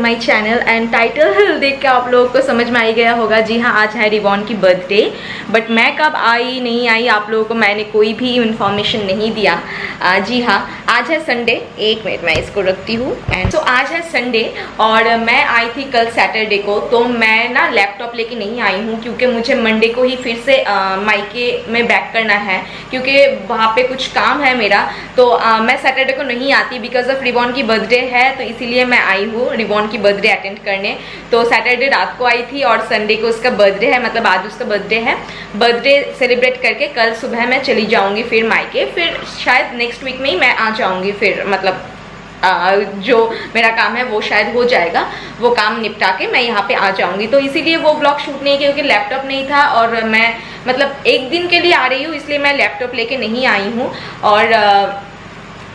My channel and title देख के आप लोगों को समझ में आ ही गया होगा। जी हाँ, आज है रिवॉन की बर्थडे, बट मैं कब आई नहीं आई आप लोगों को मैंने कोई भी इन्फॉर्मेशन नहीं दिया। जी हाँ, आज है संडे। एक मिनट मैं इसको रखती हूँ। एंड सो आज है संडे और मैं आई थी कल सैटरडे को, तो मैं ना लैपटॉप लेके नहीं आई हूँ क्योंकि मुझे मंडे को ही फिर से मायके में बैक करना है क्योंकि वहाँ पे कुछ काम है मेरा। तो मैं सैटरडे को नहीं आती बिकॉज ऑफ रिवॉन की बर्थडे है, तो इसीलिए मैं आई हूँ रिवॉन की बर्थडे अटेंड करने। तो सैटरडे रात को आई थी और संडे को उसका बर्थडे है, मतलब आज उसका बर्थडे है। बर्थडे सेलिब्रेट करके कल सुबह मैं चली जाऊँगी फिर मायके, फिर शायद नेक्स्ट वीक में ही मैं आ जाऊँगी। फिर मतलब जो मेरा काम है वो शायद हो जाएगा, वो काम निपटा के मैं यहाँ पे आ जाऊँगी। तो इसीलिए वो ब्लॉग शूट नहीं किया क्योंकि लैपटॉप नहीं था और मैं मतलब एक दिन के लिए आ रही हूँ, इसलिए मैं लैपटॉप लेके नहीं आई हूँ और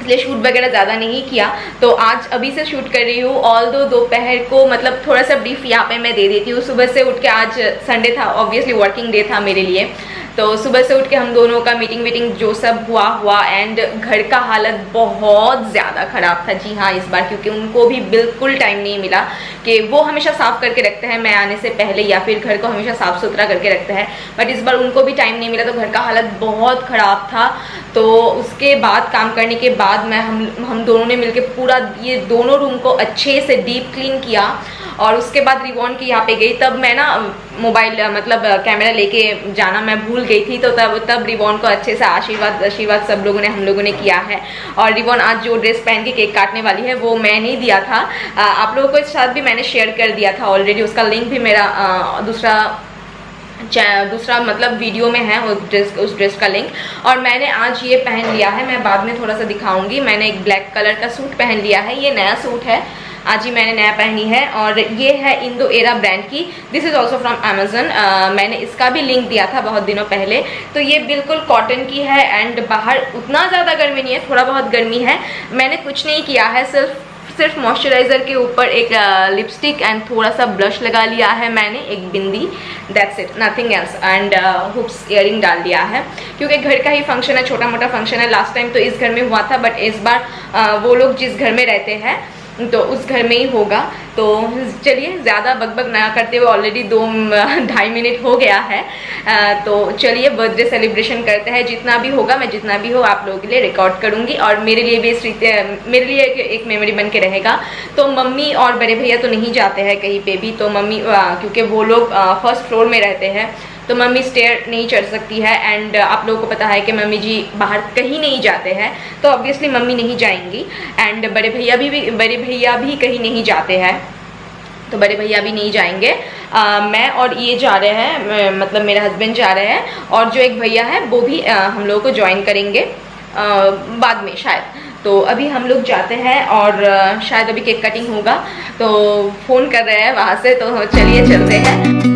इसलिए शूट वगैरह ज़्यादा नहीं किया। तो आज अभी से शूट कर रही हूँ। ऑल दो दोपहर को मतलब थोड़ा सा ब्रीफ यहाँ पे मैं दे देती हूँ। सुबह से उठ के, आज संडे था, ऑब्वियसली वर्किंग डे था मेरे लिए, तो सुबह से उठ के हम दोनों का मीटिंग जो सब हुआ एंड घर का हालत बहुत ज़्यादा ख़राब था। जी हाँ, इस बार क्योंकि उनको भी बिल्कुल टाइम नहीं मिला कि वो हमेशा साफ़ करके रखते हैं मैं आने से पहले, या फिर घर को हमेशा साफ़ सुथरा करके रखते हैं, बट इस बार उनको भी टाइम नहीं मिला, तो घर का हालत बहुत ख़राब था। तो उसके बाद काम करने के बाद हम दोनों ने मिलकर पूरा ये दोनों रूम को अच्छे से डीप क्लीन किया और उसके बाद रिवॉन की यहाँ पे गई। तब मैं ना मोबाइल मतलब कैमरा लेके जाना मैं भूल गई थी, तो तब रिवॉन को अच्छे से आशीर्वाद सब लोगों ने, हम लोगों ने किया है। और रिवॉन आज जो ड्रेस पहन के केक काटने वाली है वो मैं नहीं दिया था, आप लोगों के साथ भी मैंने शेयर कर दिया था ऑलरेडी। उसका लिंक भी मेरा दूसरा मतलब वीडियो में है उस ड्रेस का लिंक। और मैंने आज ये पहन लिया है, मैं बाद में थोड़ा सा दिखाऊंगी। मैंने एक ब्लैक कलर का सूट पहन लिया है, ये नया सूट है, आज ही मैंने नया पहनी है और ये है इंडो एरा ब्रांड की। This is also from Amazon. मैंने इसका भी लिंक दिया था बहुत दिनों पहले। तो ये बिल्कुल कॉटन की है एंड बाहर उतना ज़्यादा गर्मी नहीं है, थोड़ा बहुत गर्मी है। मैंने कुछ नहीं किया है, सिर्फ मॉइस्चराइज़र के ऊपर एक लिपस्टिक एंड थोड़ा सा ब्लश लगा लिया है मैंने, एक bindi, that's it, nothing else. And hoops earring डाल दिया है क्योंकि घर का ही फंक्शन है, छोटा मोटा फंक्शन है। लास्ट टाइम तो इस घर में हुआ था, बट इस बार वो लोग जिस घर में रहते हैं तो उस घर में ही होगा। तो चलिए ज़्यादा बकबक ना करते हुए, ऑलरेडी 2-2.5 मिनट हो गया है, तो चलिए बर्थडे सेलिब्रेशन करते हैं। जितना भी होगा, मैं जितना भी हो आप लोगों के लिए रिकॉर्ड करूँगी और मेरे लिए भी मेरे लिए एक मेमोरी बन के रहेगा। तो मम्मी और बड़े भैया तो नहीं जाते हैं कहीं पे भी, तो मम्मी क्योंकि वो लोग फर्स्ट फ्लोर में रहते हैं तो मम्मी स्टेयर नहीं चढ़ सकती है। एंड आप लोगों को पता है कि मम्मी जी बाहर कहीं नहीं जाते हैं, तो ऑब्वियसली मम्मी नहीं जाएंगी। एंड बड़े भैया भी कहीं नहीं जाते हैं, तो बड़े भैया भी नहीं जाएंगे। मैं और ये जा रहे हैं, मतलब मेरे हस्बैंड जा रहे हैं और जो एक भैया है वो भी हम लोगों को ज्वाइन करेंगे बाद में शायद। तो अभी हम लोग जाते हैं और शायद अभी केक कटिंग होगा, तो फ़ोन कर रहे हैं वहाँ से, तो चलिए चलते हैं।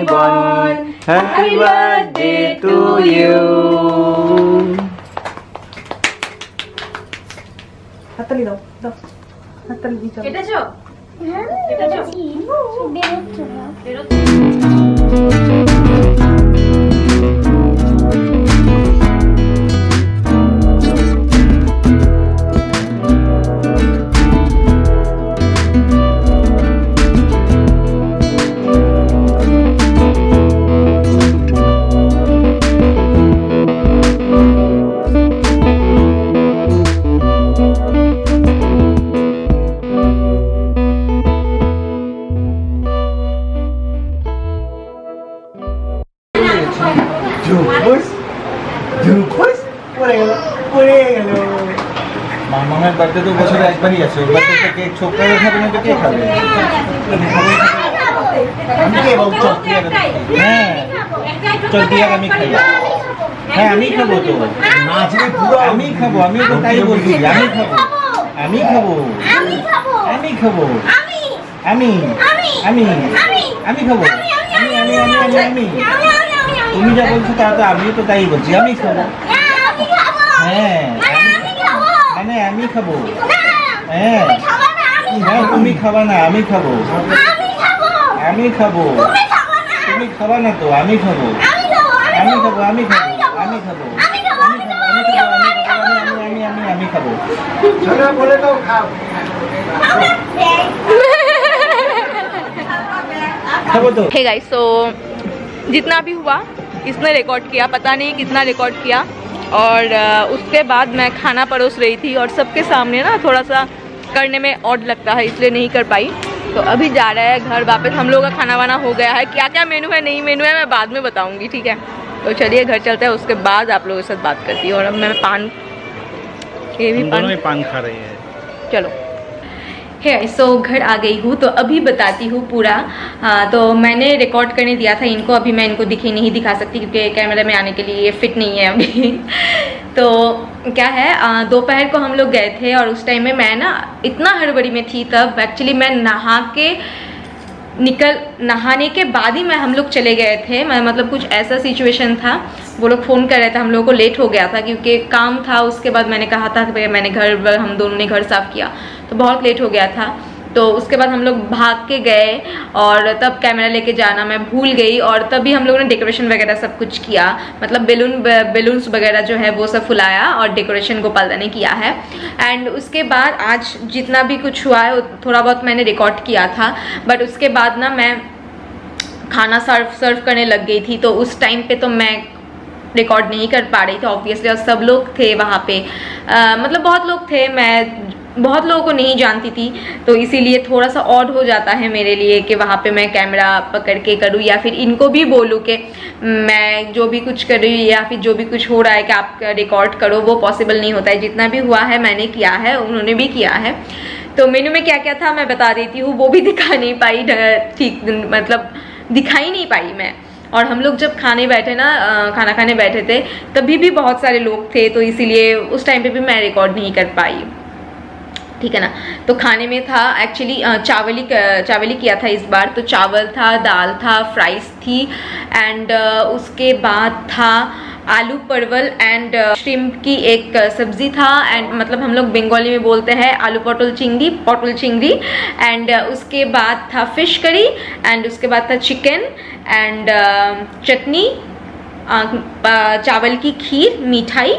Ribbon, happy birthday to you. हाताली दाओ दाओ हाताली दी चलो কেটেছো মামামের বার্থডে তো বছরে একবারই আসে, বার্থডে কেক ছোকরা খাবে না তো কে খাবে? আমি কে বল চল হ্যাঁ চল দিয়া আমি খাই। হ্যাঁ আমি খাবো তো নাচলে পুরো আমি খাবো, আমি তো তাই বলছি আমি খাবো আমি খাবো আমি খাবো আমি খাবো আমি আমি আমি খাবো আমি তুমি যা বলছো তা তো আমিও তো তাই বলছি আমি খাবো। হ্যাঁ মানে আমি খাবো। হ্যাঁ হ্যাঁ তুমি খাবা না আমি খাবো আমি খাবো তুমি খাবা না তো আমি খাবো আমি খাবো আমি খাবো আমি খাবো আমি খাবো বলে দাও খাও खाबो तो। हे गाइस, सो जितना भी हुआ इसने रिकॉर्ड किया, पता नहीं कितना रिकॉर्ड किया। और उसके बाद मैं खाना परोस रही थी और सबके सामने ना थोड़ा सा करने में ऑड लगता है, इसलिए नहीं कर पाई। तो अभी जा रहा है घर वापस। हम लोग का खाना वाना हो गया है। क्या क्या मेनू है नहीं मेनू है मैं बाद में बताऊंगी, ठीक है। तो चलिए घर चलते हैं, उसके बाद आप लोगों के साथ बात करती हूँ। और अब मैं पान, ये भी पान खा रही है। चलो है। सो घर आ गई हूँ, तो अभी बताती हूँ पूरा। तो मैंने रिकॉर्ड करने दिया था इनको, अभी मैं इनको नहीं दिखा सकती क्योंकि कैमरे में आने के लिए ये फिट नहीं है अभी। तो क्या है, दोपहर को हम लोग गए थे और उस टाइम में मैं ना इतना हड़बड़ी में थी। तब एक्चुअली मैं नहाने के बाद ही हम लोग चले गए थे। मैं मतलब कुछ ऐसा सिचुएशन था, वो लोग फ़ोन कर रहे थे, हम लोगों को लेट हो गया था क्योंकि काम था। उसके बाद मैंने कहा था कि मैंने हम दोनों ने घर साफ़ किया, तो बहुत लेट हो गया था। तो उसके बाद हम लोग भाग के गए और तब कैमरा लेके जाना मैं भूल गई। और तभी हम लोगों ने डेकोरेशन वगैरह सब कुछ किया, मतलब बेलून्स वगैरह जो है वो सब फुलाया और डेकोरेशन गोपाल दा ने किया है। एंड उसके बाद आज जितना भी कुछ हुआ है थोड़ा बहुत मैंने रिकॉर्ड किया था, बट उसके बाद ना मैं खाना सर्व करने लग गई थी। तो उस टाइम पे तो मैं रिकॉर्ड नहीं कर पा रही थी ऑब्वियसली। और सब लोग थे वहाँ पे, मतलब बहुत लोग थे, मैं बहुत लोगों को नहीं जानती थी, तो इसीलिए थोड़ा सा ऑड हो जाता है मेरे लिए कि वहाँ पे मैं कैमरा पकड़ के करूँ या फिर इनको भी बोलूँ कि मैं जो भी कुछ कर रही हूँ या फिर जो भी कुछ हो रहा है कि आप रिकॉर्ड करो, वो पॉसिबल नहीं होता है। जितना भी हुआ है मैंने किया है, उन्होंने भी किया है। तो मेनू में क्या क्या था मैं बता देती हूँ, वो भी दिखा नहीं पाई ठीक, मतलब दिखा ही नहीं पाई मैं। और हम लोग जब खाना खाने बैठे थे तभी भी बहुत सारे लोग थे, तो इसीलिए उस टाइम पे भी मैं रिकॉर्ड नहीं कर पाई, ठीक है ना। तो खाने में था एक्चुअली चावल ही किया था इस बार। तो चावल था, दाल था, फ्राइज थी, एंड उसके बाद था आलू परवल एंड श्रिम्प की एक सब्जी था। एंड मतलब हम लोग बंगाली में बोलते हैं आलू पटल चिंगड़ी। एंड उसके बाद था फिश करी, एंड उसके बाद था चिकन एंड चटनी, चावल की खीर, मिठाई,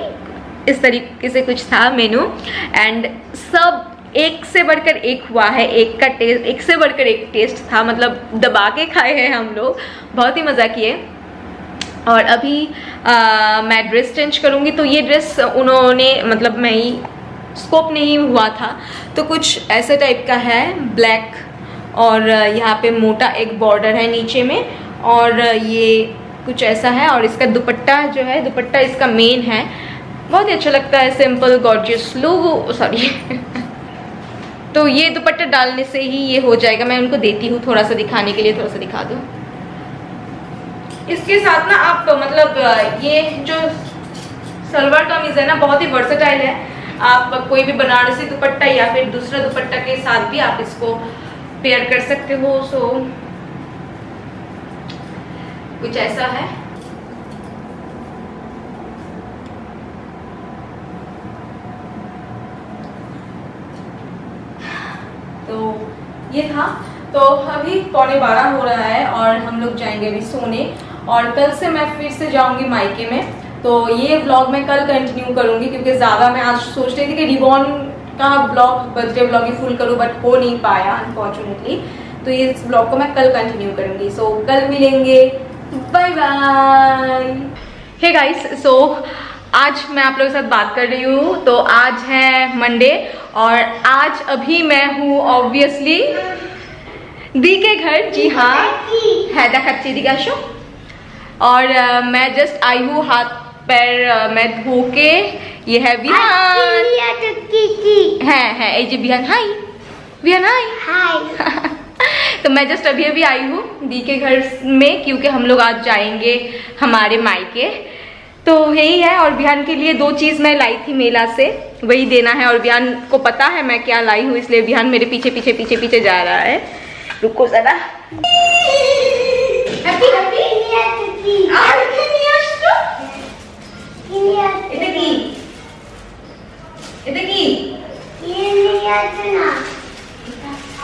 इस तरीके से कुछ था मेनू। एंड सब एक से बढ़कर एक हुआ है, एक से बढ़कर एक टेस्ट था, मतलब दबा के खाए हैं हम लोग, बहुत ही मज़ा किए। और अभी मैं ड्रेस चेंज करूँगी। तो ये ड्रेस उन्होंने मतलब मैं ही स्कोप नहीं हुआ था, तो कुछ ऐसे टाइप का है ब्लैक, और यहाँ पे मोटा एक बॉर्डर है नीचे में, और ये कुछ ऐसा है। और इसका दुपट्टा जो है, दुपट्टा इसका मेन है, बहुत ही अच्छा लगता है, सिंपल गॉर्जियस लोगो सॉरी तो ये दुपट्टा डालने से ही ये हो जाएगा। मैं उनको देती हूँ थोड़ा सा दिखाने के लिए, थोड़ा सा दिखा दो। इसके साथ ना आप मतलब ये जो सलवार कमीज है ना बहुत ही वर्सेटाइल है, आप कोई भी बनारसी दुपट्टा या फिर दूसरा दुपट्टा के साथ भी आप इसको पेयर कर सकते हो। सो कुछ ऐसा है। तो ये था। तो अभी 11:15 हो रहा है और हम लोग जाएंगे अभी सोने, और कल से मैं फिर से जाऊंगी मायके में। तो ये व्लॉग मैं कल कंटिन्यू करूंगी, क्योंकि ज़्यादा मैं आज सोच रही थी कि रिबॉन का ब्लॉग, बर्थडे ब्लॉग ही फुल करूँ, बट हो नहीं पाया अनफॉर्चुनेटली। तो इस ब्लॉग को मैं कल कंटिन्यू करूंगी। सो कल मिलेंगे, बाय बाय। हे गाइस, सो आज मैं आप लोगों के साथ बात कर रही हूँ। तो आज है मंडे और आज अभी मैं हूँ ऑब्वियसली दी के घर। जी हाँ, है देखाচ্ছি দিকে আসো। और मैं जस्ट आई हूँ हाथ पैर मैं धो के। ये है विहान, है ये जी विहान। हाय विहान, हाय। तो मैं जस्ट अभी अभी आई हूँ दी के घर में, क्योंकि हम लोग आज जाएंगे हमारे मायके। तो यही है। और विहान के लिए 2 चीज़ मैं लाई थी मेला से, वही देना है। और विहान को पता है मैं क्या लाई हूँ, इसलिए विहान मेरे पीछे पीछे पीछे पीछे जा रहा है। रुको जरा। हैप्पी हैप्पी এটা কি? এটা কি?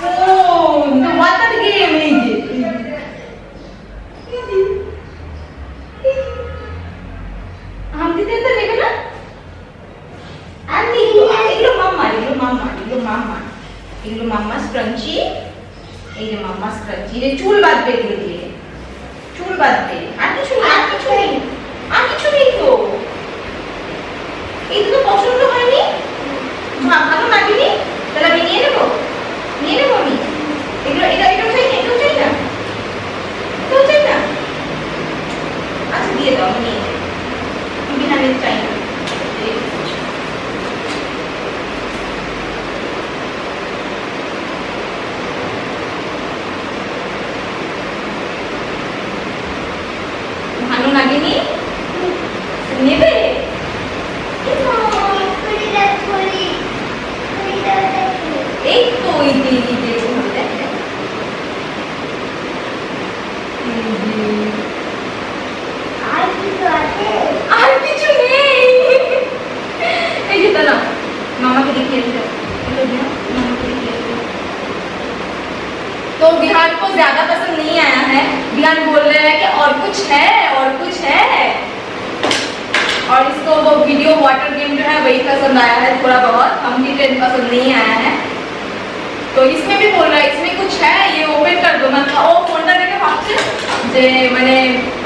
Oh, the water game এই যে। हम দিতে তো দেখো না? আমি এগুলো মাম্মা স্ক্রাঞ্চি। এই যে মাম্মা স্ক্রাঞ্চি, এই চুল বাঁধবে এগুলো দিয়ে, চুল বাঁধবে। আর কিছু নেই তো। এই তো পছন্দ হয়নি, ভালো লাগেনি, তাহলে আমি নিয়ে নেবো আমি। এগুলো এটাও চাই না। আচ্ছা দিয়ে দাও, আমি নিয়ে যাই। বিহানের চাই না। ভালো লাগেনি, নেবে? এই তো আর কিছু নেই। এই যে না, मामा के देखिए। तो विहान को ज्यादा पसंद नहीं आया है। विहान बोल रहे हैं कि और कुछ है। और इसको वो वीडियो वाटर गेम जो है वही पसंद आया है थोड़ा बहुत, हमकी ट्रेन पसंद नहीं आया है। तो इसमें भी बोल रहा है इसमें कुछ है, ये ओपन कर दो। मतलब ओ फोनটা দেখে ভাবছে যে মানে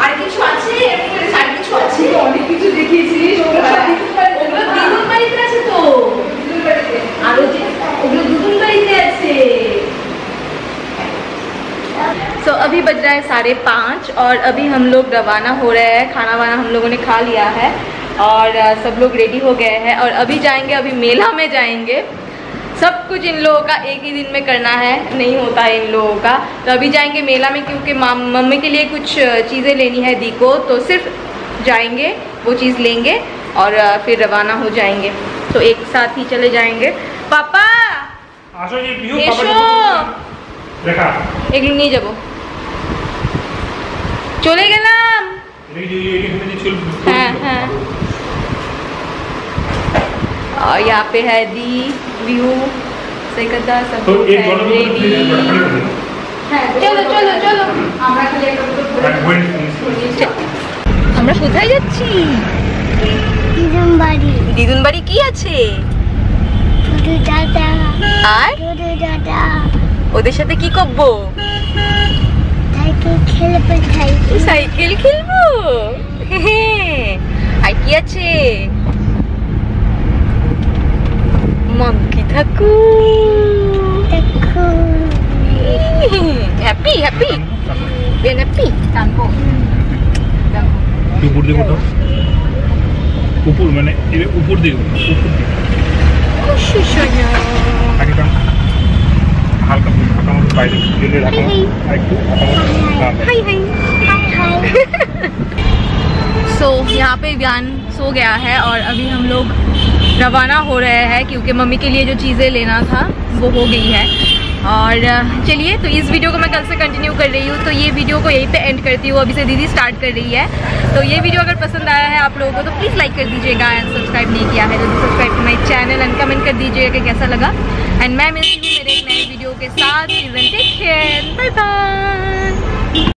আর কিছু আছে, এমন করে আর কিছু আছে, অনেক কিছু দেখিয়েছিস। ওগুলো দিদুন বাড়িতে আছে, তো দিদুন বাড়িতে আর ওগুলো দিদুন বাড়িতে আছে। तो अभी बज रहा है 5:30 और अभी हम लोग रवाना हो रहे हैं। खाना वाना हम लोगों ने खा लिया है और सब लोग रेडी हो गए हैं और अभी जाएंगे, अभी मेला में जाएंगे। सब कुछ इन लोगों का एक ही दिन में करना है, नहीं होता है इन लोगों का। तो अभी जाएंगे मेला में, क्योंकि मम्मी के लिए कुछ चीज़ें लेनी है दी को। तो सिर्फ जाएंगे, वो चीज़ लेंगे और फिर रवाना हो जाएंगे। तो एक साथ ही चले जाएंगे। पापा এগুলো নিয়ে যাবো, চলে গেলাম। हाँ। और यहाँ पे है दी व्यू सेकदा सब रेडी। चलो আমরা কোথায় যাচ্ছি? দিদুন বাড়ি। কি আছে? আর ওদের সাথে কি করবো? সাইকেল খেলবো। আর কি আছে? মাঙ্কি থাকু। হ্যাপি বেন হ্যাপি। উপর দিকে ওঠো, উপর মানে উপর দিকে হালকা বাইরে গেলে রাখো একটু। सो यहाँ पे व्यान सो गया है और अभी हम लोग रवाना हो रहे हैं, क्योंकि मम्मी के लिए जो चीज़ें लेना था वो हो गई है। और चलिए, तो इस वीडियो को मैं कल से कंटिन्यू कर रही हूँ, तो ये वीडियो को यहीं पे एंड करती हूँ। अभी से दीदी स्टार्ट कर रही है। तो ये वीडियो अगर पसंद आया है आप लोगों को तो प्लीज़ लाइक कर दीजिएगा, एंड सब्सक्राइब नहीं किया है तो subscribe to my channel, and comment कर दीजिएगा कि कैसा लगा। एंड मैं मिलती हूँ मेरे एक नए वीडियो के साथ। Take care, bye bye.